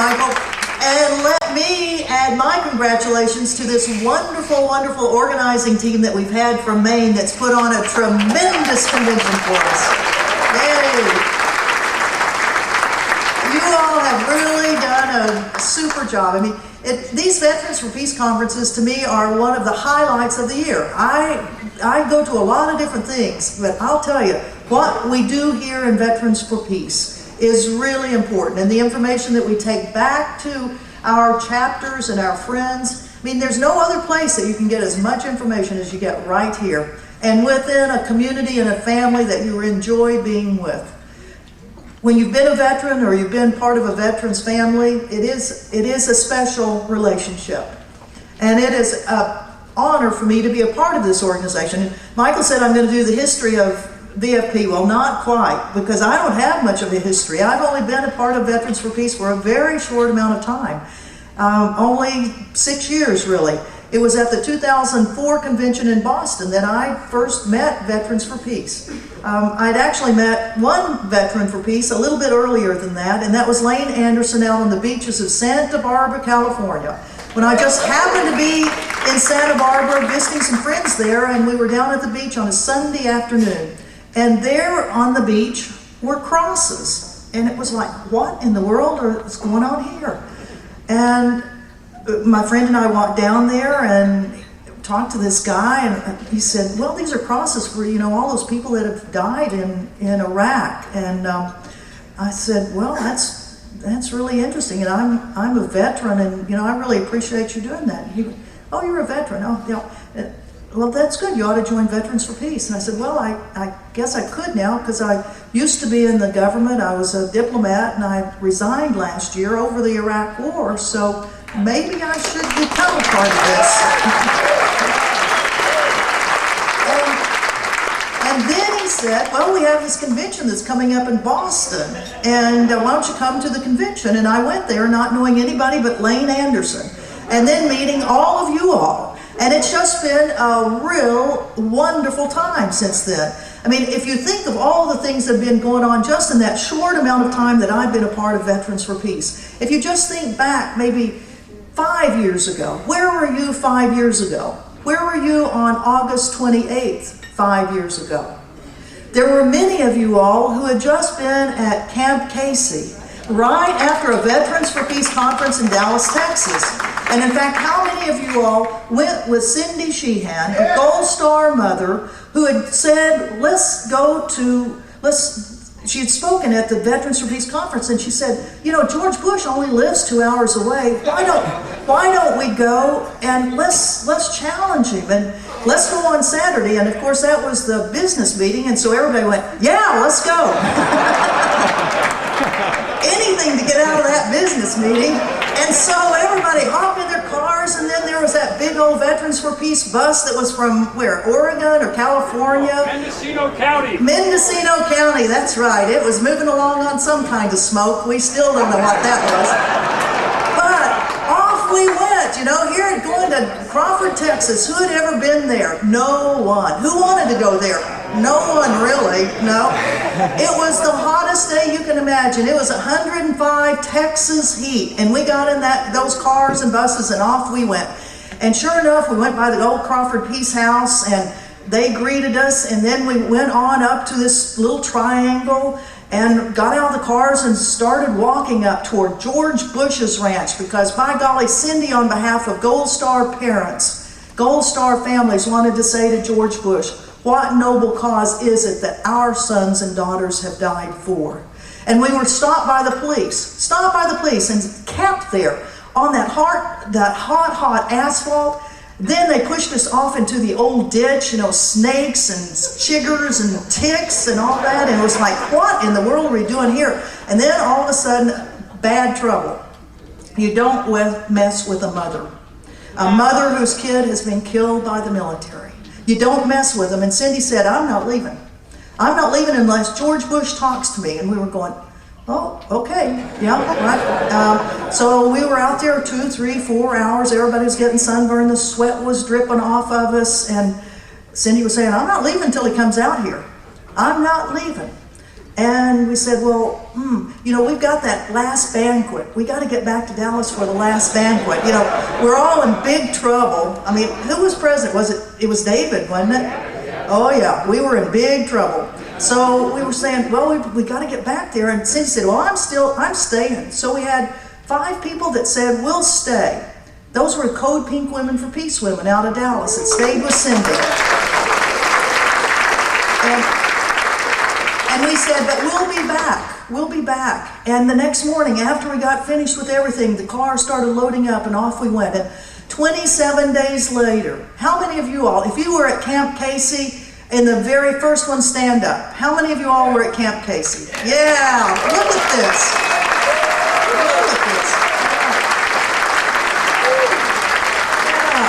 Michael. And let me add my congratulations to this wonderful, wonderful organizing team that we've had from Maine that's put on a tremendous convention for us. Yay! You all have really done a super job. I mean, these Veterans for Peace conferences to me are one of the highlights of the year. I go to a lot of different things, but I'll tell you, what we do here in Veterans for Peace is really important, and the information that we take back to our chapters and our friends. I mean, there's no other place that you can get as much information as you get right here, and within a community and a family that you enjoy being with. When you've been a veteran or you've been part of a veteran's family, it is a special relationship, and it is an honor for me to be a part of this organization. And Michael said I'm going to do the history of VFP. Well, not quite, because I don't have much of a history. I've only been a part of Veterans for Peace for a very short amount of time, only 6 years really. It was at the 2004 convention in Boston that I first met Veterans for Peace. I'd actually met one Veteran for Peace a little bit earlier than that, and that was Lane Anderson out on the beaches of Santa Barbara, California. When I just happened to be in Santa Barbara visiting some friends there, and we were down at the beach on a Sunday afternoon. And there on the beach were crosses. And it was like, what in the world is going on here? And my friend and I walked down there and talked to this guy, and he said, well, these are crosses for, you know, all those people that have died in Iraq. And I said, well, that's really interesting. And I'm a veteran, and, you know, I really appreciate you doing that. And he, oh, you're a veteran. Oh, yeah. Well, that's good. You ought to join Veterans for Peace. And I said, well, I guess I could now, because I used to be in the government. I was a diplomat, and I resigned last year over the Iraq War, so maybe I should become a part of this. and then he said, well, we have this convention that's coming up in Boston, and why don't you come to the convention? And I went there not knowing anybody but Lane Anderson, and then meeting all of you all. And it's just been a real wonderful time since then. I mean, if you think of all the things that have been going on just in that short amount of time that I've been a part of Veterans for Peace, if you just think back maybe 5 years ago, where were you 5 years ago? Where were you on August 28th, 5 years ago? There were many of you all who had just been at Camp Casey, right after a Veterans for Peace conference in Dallas, Texas. And in fact, how many of you all went with Cindy Sheehan, a Gold Star mother, who had said, she had spoken at the Veterans for Peace conference, and she said, you know, George Bush only lives 2 hours away. Why don't we go and let's challenge him, and let's go on Saturday. And of course, that was the business meeting, and so everybody went, yeah, let's go. Anything to get out of that business meeting. And so everybody hopped in their cars, and then there was that big old Veterans for Peace bus that was from where, Oregon or California? Mendocino County. Mendocino County, that's right. It was moving along on some kind of smoke. We still don't know what that was. But off we went, you know, here going to Crawford, Texas. Who had ever been there? No one. Who wanted to go there? No one really, no. It was the hottest day you can imagine. It was 105 Texas heat, and we got in those cars and buses, and off we went. And sure enough, we went by the old Crawford Peace House, and they greeted us, and then we went on up to this little triangle and got out of the cars and started walking up toward George Bush's ranch, because by golly, Cindy, on behalf of Gold Star parents, Gold Star families, wanted to say to George Bush, what noble cause is it that our sons and daughters have died for? And we were stopped by the police, and kept there on that hot asphalt. Then they pushed us off into the old ditch, you know, snakes and chiggers and ticks and all that. And it was like, what in the world are we doing here? And then all of a sudden, bad trouble. You don't mess with a mother whose kid has been killed by the military. You don't mess with them. And Cindy said, I'm not leaving. I'm not leaving unless George Bush talks to me. And we were going, oh, okay, yeah, right. So we were out there 2, 3, 4 hours. Everybody was getting sunburned. The sweat was dripping off of us. And Cindy was saying, I'm not leaving until he comes out here. I'm not leaving. And we said, well, you know, we've got that last banquet. We got to get back to Dallas for the last banquet. You know, we're all in big trouble. I mean, who was president? It was David, wasn't it? Oh yeah, we were in big trouble. So we were saying, well, we got to get back there. And Cindy said, well, I'm staying. So we had 5 people that said, we'll stay. Those were Code Pink Women for Peace women out of Dallas that stayed with Cindy. And we said, but we'll be back. We'll be back. And the next morning, after we got finished with everything, the car started loading up and off we went. And 27 days later, how many of you all, if you were at Camp Casey, in the very first one, stand up. How many of you all were at Camp Casey? Yeah, look at this. Look at this. Yeah.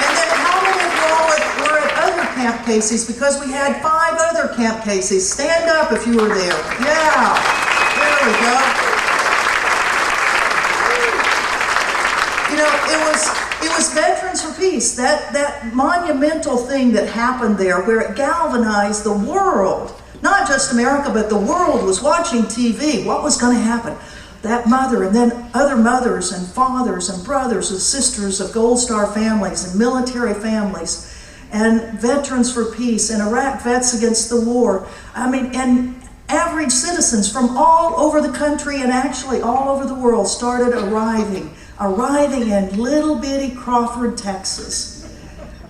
And then how many of you all were at other Camp Caseys? Because we had 5 other Camp Caseys. Stand up if you were there. Yeah, there we go. You know, it was Veterans for Peace, that monumental thing that happened there where it galvanized the world. Not just America, but the world was watching TV. What was going to happen? That mother and then other mothers and fathers and brothers and sisters of Gold Star families and military families and Veterans for Peace and Iraq Vets Against the War. I mean, and average citizens from all over the country and actually all over the world started arriving in little bitty Crawford, Texas.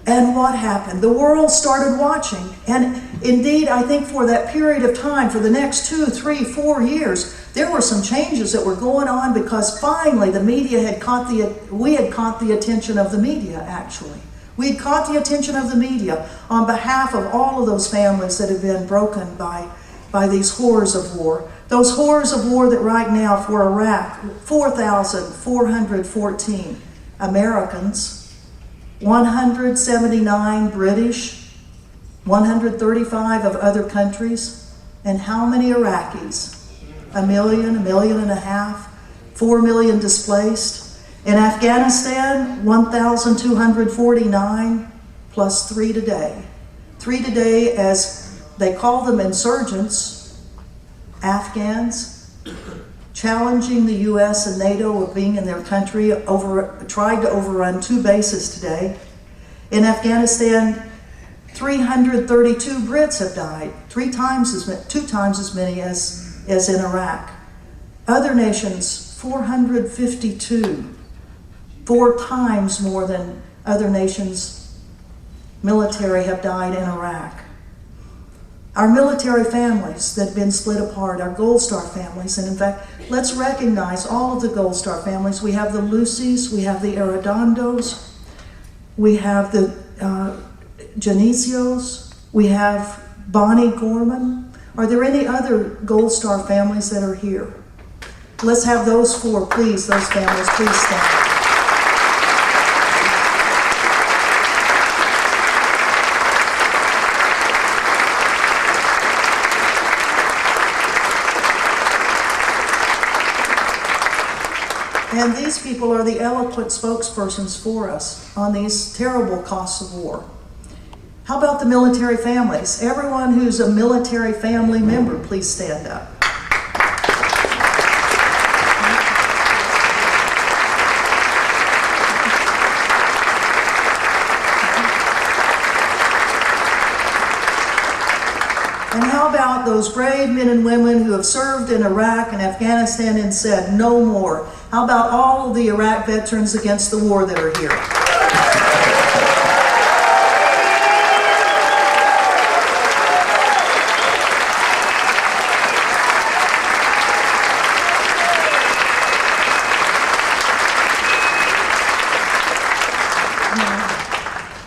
And what happened? The world started watching. And indeed, I think for that period of time, for the next 2, 3, 4 years, there were some changes that were going on because finally the media we had caught the attention of the media, actually. We had caught the attention of the media on behalf of all of those families that have been broken by these horrors of war. Those horrors of war that right now for Iraq, 4,414 Americans, 179 British, 135 of other countries, and how many Iraqis? 1 million, 1.5 million, 4 million displaced. In Afghanistan, 1,249 plus 3 today. 3 today as they call them insurgents, Afghans, challenging the U.S. and NATO of being in their country, tried to overrun 2 bases today. In Afghanistan, 332 Brits have died, 2 times as many as in Iraq. Other nations, 452, 4 times more than other nations' military have died in Iraq. Our military families that have been split apart, our Gold Star families, and in fact, let's recognize all of the Gold Star families. We have the Lucys, we have the Arredondos, we have the Genesios, we have Bonnie Gorman. Are there any other Gold Star families that are here? Let's have those 4, please, those families, please stand. And these people are the eloquent spokespersons for us on these terrible costs of war. How about the military families? Everyone who's a military family member, please stand up. And how about those brave men and women who have served in Iraq and Afghanistan and said, no more? How about all of the Iraq veterans against the war that are here?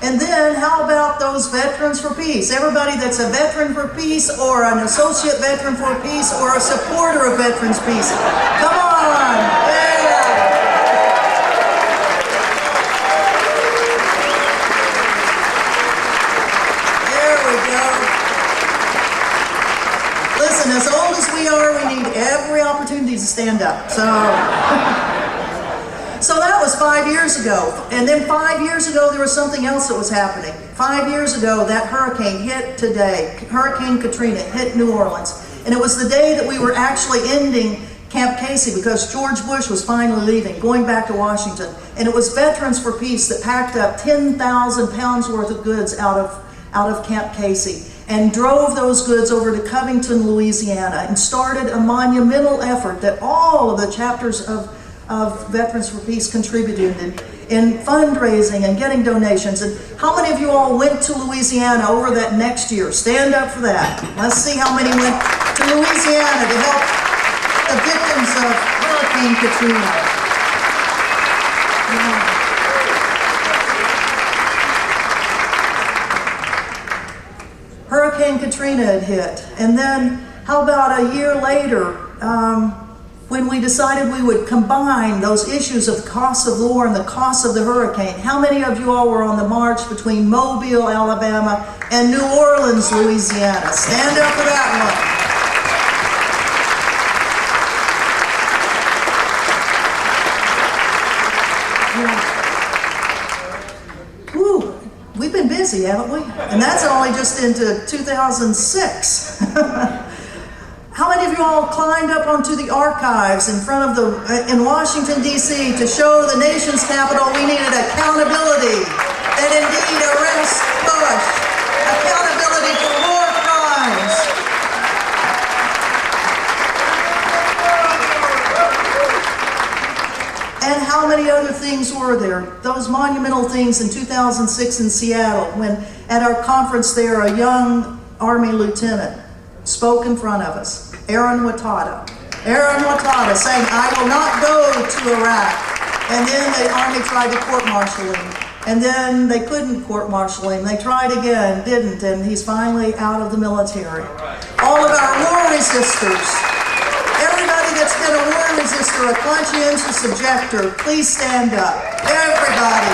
And then how about those Veterans for Peace? Everybody that's a veteran for peace or an associate veteran for peace or a supporter of Veterans Peace. Come on! Yeah. There we go. Listen, as old as we are, we need every opportunity to stand up. So that was 5 years ago. And then 5 years ago, there was something else that was happening. 5 years ago, that hurricane hit today. Hurricane Katrina hit New Orleans. And it was the day that we were actually ending Camp Casey because George Bush was finally leaving, going back to Washington. And it was Veterans for Peace that packed up 10,000 pounds worth of goods out of Camp Casey and drove those goods over to Covington, Louisiana, and started a monumental effort that all of the chapters of Veterans for Peace contributed in fundraising and getting donations. And how many of you all went to Louisiana over that next year? Stand up for that. Let's see how many went to Louisiana to help the victims of Hurricane Katrina. Hurricane Katrina had hit. And then how about a year later, when we decided we would combine those issues of the cost of war and the cost of the hurricane? How many of you all were on the march between Mobile, Alabama and New Orleans, Louisiana? Stand up for that one. Woo, we've been busy, haven't we? And that's only just into 2006. How many of you all climbed up onto the archives in front of in Washington, D.C. to show the nation's capital we needed accountability, that indeed arrest Bush, accountability for war crimes? And how many other things were there? Those monumental things in 2006 in Seattle, when at our conference there, a young Army lieutenant spoke in front of us, Aaron Watada. Aaron Watada saying, "I will not go to Iraq." And then the Army tried to court-martial him. And then they couldn't court-martial him. They tried again, didn't, and he's finally out of the military. All of our war resistors, everybody that's been a war resistor, a conscientious objector, please stand up. Everybody.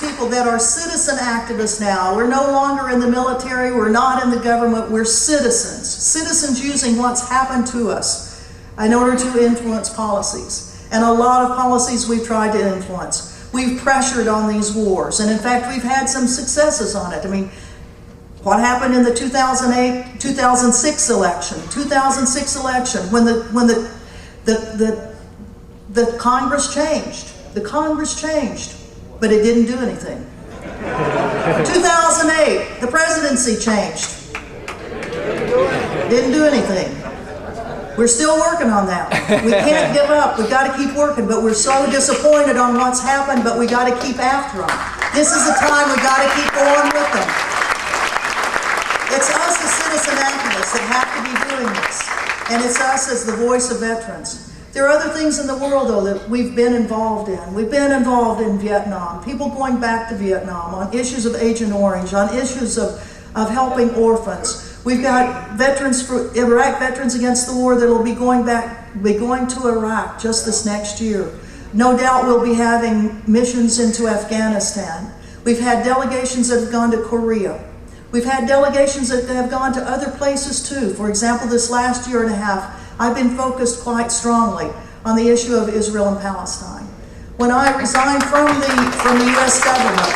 People that are citizen activists now. We're no longer in the military, we're not in the government, we're citizens. Citizens using what's happened to us in order to influence policies. And a lot of policies we've tried to influence. We've pressured on these wars, and in fact we've had some successes on it. I mean, what happened in the 2006 election? 2006 election, when the Congress changed. The Congress changed. But it didn't do anything. 2008, the presidency changed. Didn't do anything. We're still working on that. We can't give up. We've got to keep working, but we're so disappointed on what's happened, but we got to keep after them. This is the time we got to keep going with them. It's us as citizen activists that have to be doing this, and it's us as the voice of veterans. There are other things in the world, though, that we've been involved in. We've been involved in Vietnam, people going back to Vietnam, on issues of Agent Orange, on issues of helping orphans. We've got veterans for Iraq veterans against the war that will be going to Iraq just this next year. No doubt we'll be having missions into Afghanistan. We've had delegations that have gone to Korea. We've had delegations that have gone to other places too. For example, this last year and a half, I've been focused quite strongly on the issue of Israel and Palestine. When I resigned from the U.S. government,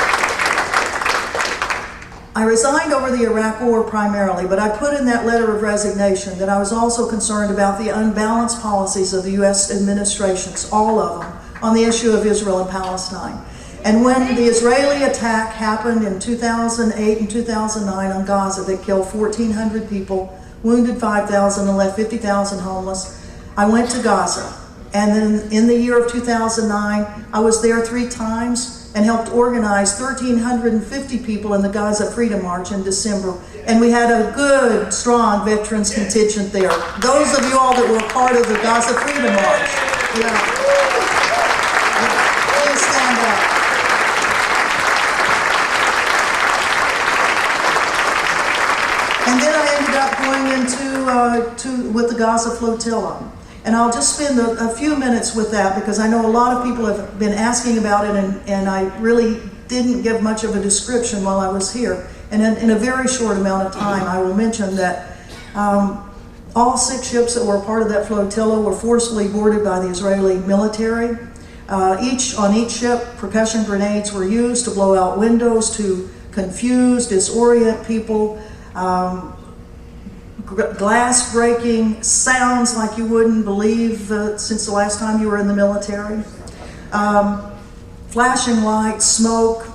I resigned over the Iraq war primarily, but I put in that letter of resignation that I was also concerned about the unbalanced policies of the U.S. administrations, all of them, on the issue of Israel and Palestine. And when the Israeli attack happened in 2008 and 2009 on Gaza that killed 1,400 people, wounded 5,000 and left 50,000 homeless, I went to Gaza. And then in the year of 2009, I was there 3 times and helped organize 1,350 people in the Gaza Freedom March in December. And we had a good, strong veterans contingent there. Those of you all that were part of the Gaza Freedom March, please stand up. And then I ended up going with the Gaza flotilla. And I'll just spend a few minutes with that because I know a lot of people have been asking about it, and I really didn't give much of a description while I was here. And in a very short amount of time, I will mention that all 6 ships that were part of that flotilla were forcibly boarded by the Israeli military. On each ship, percussion grenades were used to blow out windows, to confuse, disorient people. Glass breaking, sounds like you wouldn't believe since the last time you were in the military. Flashing lights, smoke,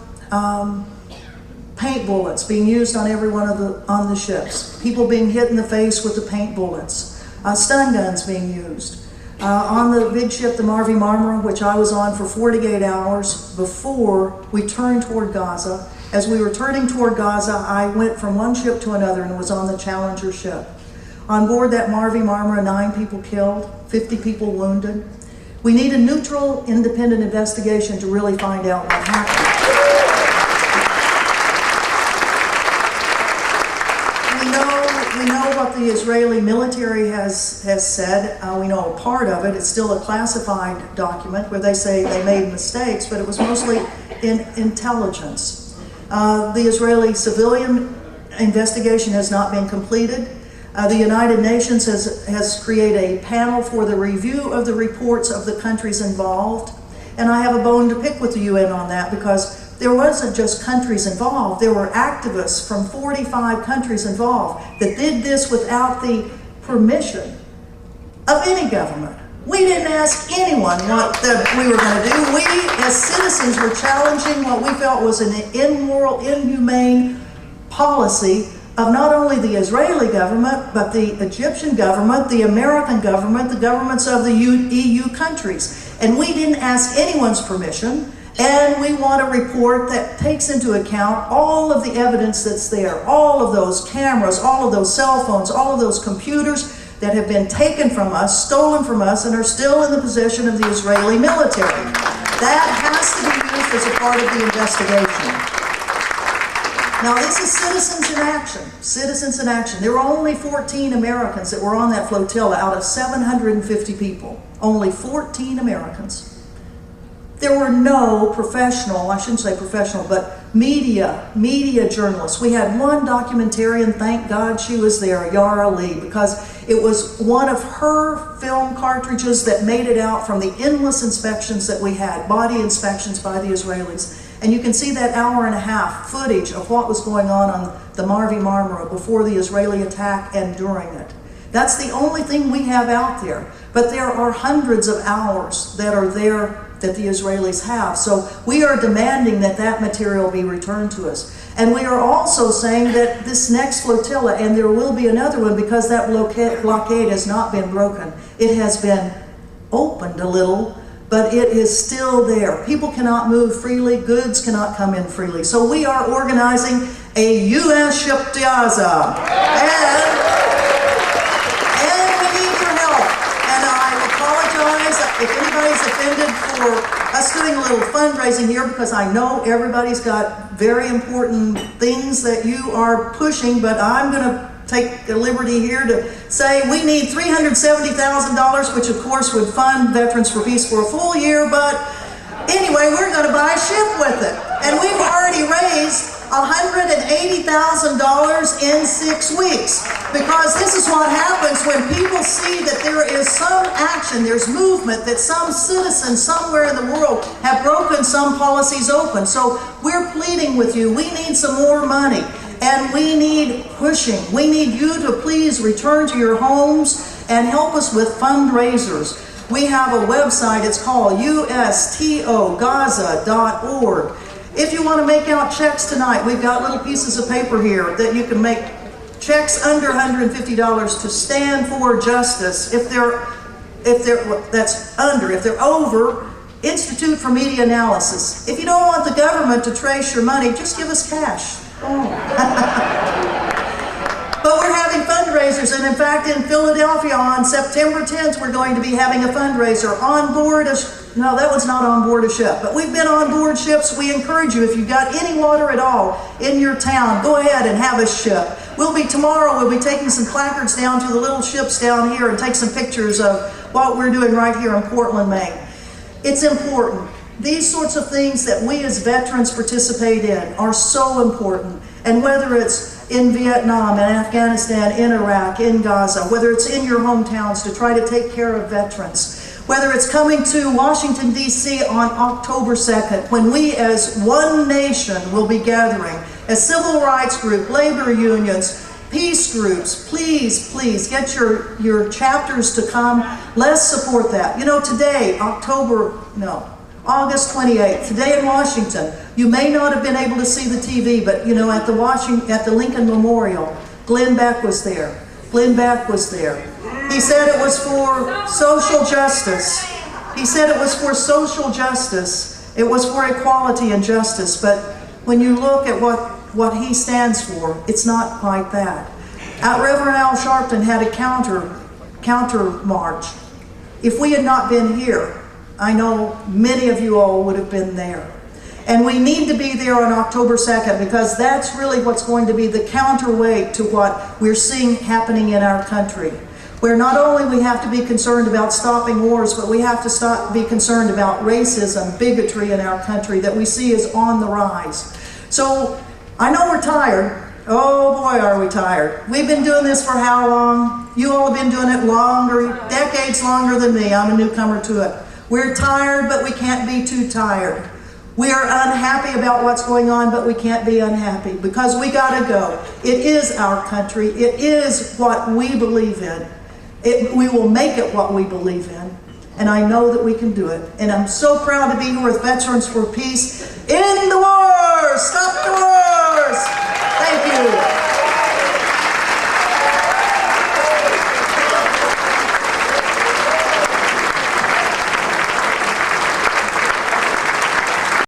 paint bullets being used on every one of the ships. People being hit in the face with the paint bullets. Stun guns being used. On the big ship, the Marmara, which I was on for 48 hours before we turned toward Gaza. As we were turning toward Gaza, I went from one ship to another and was on the Challenger ship. On board that Marmara, 9 people killed, 50 people wounded. We need a neutral, independent investigation to really find out what happened. We know what the Israeli military has said. We know a part of it. It's still a classified document where they say they made mistakes, but it was mostly in intelligence. The Israeli civilian investigation has not been completed. The United Nations has created a panel for the review of the reports of the countries involved. And I have a bone to pick with the UN on that, because there wasn't just countries involved. There were activists from 45 countries involved that did this without the permission of any government. We didn't ask anyone what we were going to do. We, as citizens, were challenging what we felt was an immoral, inhumane policy of not only the Israeli government, but the Egyptian government, the American government, the governments of the EU countries. And we didn't ask anyone's permission, and we want a report that takes into account all of the evidence that's there, all of those cameras, all of those cell phones, all of those computers that have been taken from us, stolen from us, and are still in the possession of the Israeli military. That has to be used as a part of the investigation. Now, this is citizens in action. Citizens in action. There were only 14 Americans that were on that flotilla out of 750 people. Only 14 Americans. There were no professional, I shouldn't say professional, but media journalists. We had one documentarian, thank God she was there, Yara Lee, because it was one of her film cartridges that made it out from the endless inspections that we had, body inspections by the Israelis. And you can see that hour-and-a-half footage of what was going on the Marmara before the Israeli attack and during it. That's the only thing we have out there. But there are hundreds of hours that are there that the Israelis have. So we are demanding that that material be returned to us. And we are also saying that this next flotilla, and there will be another one because that blockade has not been broken. It has been opened a little, but it is still there. People cannot move freely, goods cannot come in freely. So we are organizing a U.S. ship to Gaza. And we need your help. And I apologize if anybody's offended for us doing a little fundraising here, because I know everybody's got very important things that you are pushing, but I'm going to take the liberty here to say we need $370,000, which of course would fund Veterans for Peace for a full year, but anyway, we're going to buy a ship with it. And we've already raised $180,000 in 6 weeks, because this is what happens when people see that there is some action, there's movement, that some citizens somewhere in the world have broken some policies open. So we're pleading with you, we need some more money. And we need pushing. We need you to please return to your homes and help us with fundraisers. We have a website, it's called ustogaza.org. If you want to make out checks tonight, we've got little pieces of paper here that you can make checks under $150 to stand for justice. If they're over, Institute for Media Analysis. If you don't want the government to trace your money, just give us cash. But we're having fundraisers, and in fact in Philadelphia on September 10th we're going to be having a fundraiser on board no, that was not on board a ship, but we've been on board ships. We encourage you, if you've got any water at all in your town, go ahead and have a ship. Tomorrow we'll be taking some placards down to the little ships down here and take some pictures of what we're doing right here in Portland, Maine. It's important. these sorts of things that we as veterans participate in are so important. And whether it's in Vietnam, in Afghanistan, in Iraq, in Gaza, whether it's in your hometowns to try to take care of veterans, whether it's coming to Washington, D.C. on October 2nd, when we as one nation will be gathering, as civil rights group, labor unions, peace groups, please, please get your chapters to come. Let's support that. You know, today, August 28th, today in Washington, you may not have been able to see the TV, but you know, at the Lincoln Memorial, Glenn Beck was there. Glenn Beck was there. He said it was for social justice. He said it was for social justice. It was for equality and justice. But when you look at what he stands for, it's not quite that. Reverend Al Sharpton had a counter march. If we had not been here, I know many of you all would have been there. And we need to be there on October 2nd because that's really what's going to be the counterweight to what we're seeing happening in our country. Where not only we have to be concerned about stopping wars, but we have to be concerned about racism, bigotry in our country that we see is on the rise. So I know we're tired. Oh boy, are we tired. We've been doing this for how long? You all have been doing it longer, decades longer than me. I'm a newcomer to it. We're tired, but we can't be too tired. We are unhappy about what's going on, but we can't be unhappy because we gotta go. It is our country. It is what we believe in. We will make it what we believe in. And I know that we can do it. And I'm so proud to be here with Veterans for Peace in the